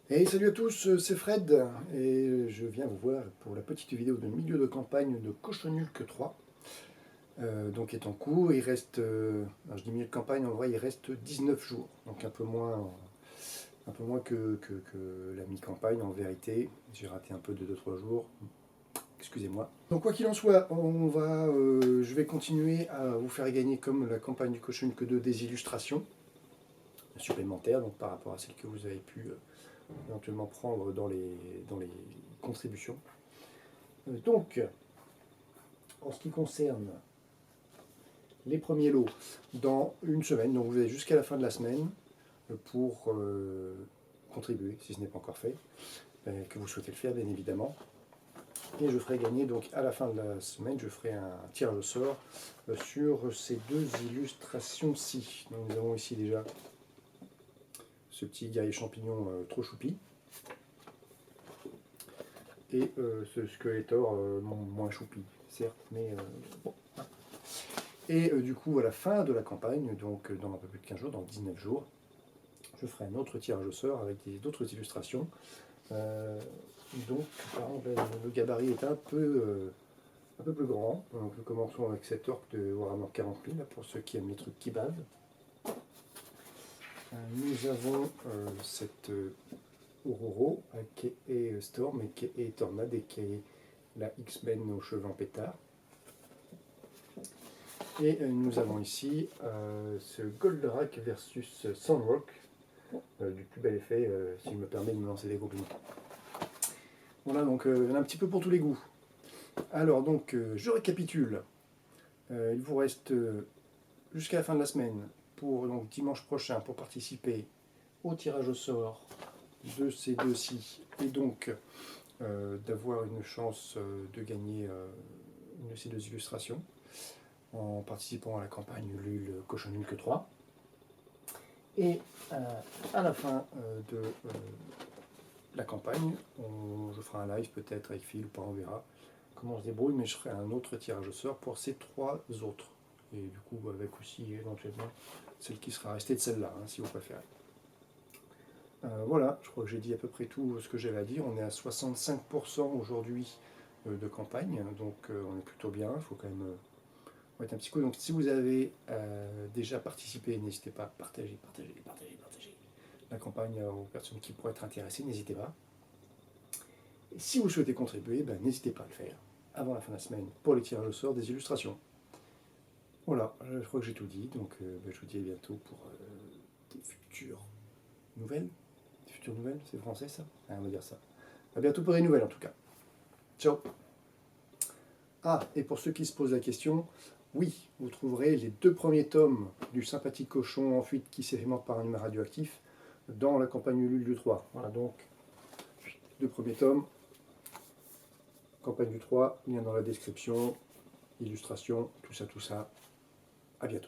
Et salut à tous, c'est Fred et je viens vous voir pour la petite vidéo de milieu de campagne de Cochon Nul que 3. Donc est en cours, il reste, alors je dis milieu de campagne, en vrai il reste 19 jours, donc un peu moins que la mi-campagne en vérité. J'ai raté un peu de 2-3 jours, excusez-moi. Donc quoi qu'il en soit, je vais continuer à vous faire gagner comme la campagne du Cochon Nul que 2 des illustrations supplémentaires, donc par rapport à celles que vous avez pu éventuellement prendre dans les contributions. Donc, en ce qui concerne les premiers lots, dans une semaine, donc vous avez jusqu'à la fin de la semaine pour contribuer, si ce n'est pas encore fait, que vous souhaitez le faire bien évidemment. Et je ferai gagner donc à la fin de la semaine, je ferai un tirage au sort sur ces deux illustrations-ci. Donc nous avons ici déjà ce petit guerrier champignon trop choupi. Et ce Skeletor moins choupi, certes, mais bon. Et du coup, à la fin de la campagne, donc dans un peu plus de 15 jours, dans 19 jours, je ferai un autre tirage au sort avec d'autres illustrations. Donc, par exemple, le gabarit est un peu plus grand. Donc, nous commençons avec cet orc de Warhammer 40 000, là, pour ceux qui aiment les trucs qui bavent. Nous avons cette Ororo, qui est Storm, et qui est Tornade, et qui est la X-Men aux cheveux en pétard. Et nous avons ici ce Goldorak versus Sandrock, du plus bel effet, s'il me permet de me lancer des compliments. Voilà, donc il y en a un petit peu pour tous les goûts. Alors, donc, je récapitule. Il vous reste jusqu'à la fin de la semaine, donc dimanche prochain, pour participer au tirage au sort de ces deux-ci, et donc d'avoir une chance de gagner une de ces deux illustrations, en participant à la campagne Ulule Cochon Nul que 3. Et à la fin de la campagne, je ferai un live peut-être avec Phil ou pas, on verra comment on se débrouille, mais je ferai un autre tirage au sort pour ces 3 autres. Et du coup, avec aussi éventuellement celle qui sera restée de celle-là, hein, si vous préférez. Voilà, je crois que j'ai dit à peu près tout ce que j'avais à dire. On est à 65% aujourd'hui de campagne, donc on est plutôt bien. Il faut quand même être un petit coup. Donc si vous avez déjà participé, n'hésitez pas à partager la campagne aux personnes qui pourraient être intéressées, n'hésitez pas. Et si vous souhaitez contribuer, n'hésitez pas à le faire avant la fin de la semaine pour les tirages au sort des illustrations. Voilà, je crois que j'ai tout dit, donc je vous dis à bientôt pour des futures nouvelles. Des futures nouvelles, c'est français ça? On va dire ça. À bientôt pour des nouvelles en tout cas. Ciao. Ah, et pour ceux qui se posent la question, oui, vous trouverez les 2 premiers tomes du sympathique cochon en fuite qui s'alimente par un humain radioactif dans la campagne Ulule du 3. Voilà donc, 2 premiers tomes, campagne du 3, lien dans la description, illustration, tout ça, tout ça. À bientôt.